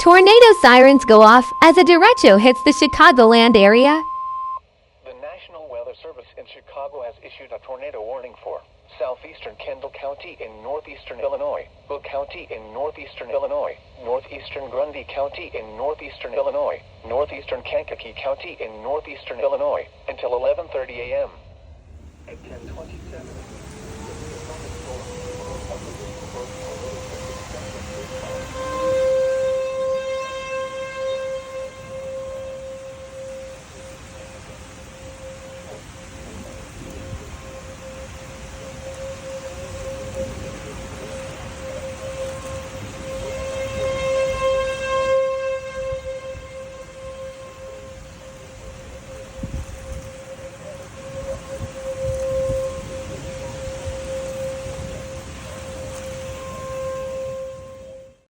Tornado sirens go off as a derecho hits the Chicagoland area. The National Weather Service in Chicago has issued a tornado warning for southeastern Kendall County in northeastern Illinois, Will County in northeastern Illinois, northeastern Grundy County in northeastern Illinois, northeastern Kankakee County in northeastern Illinois, until 11:30 a.m. At 10:27.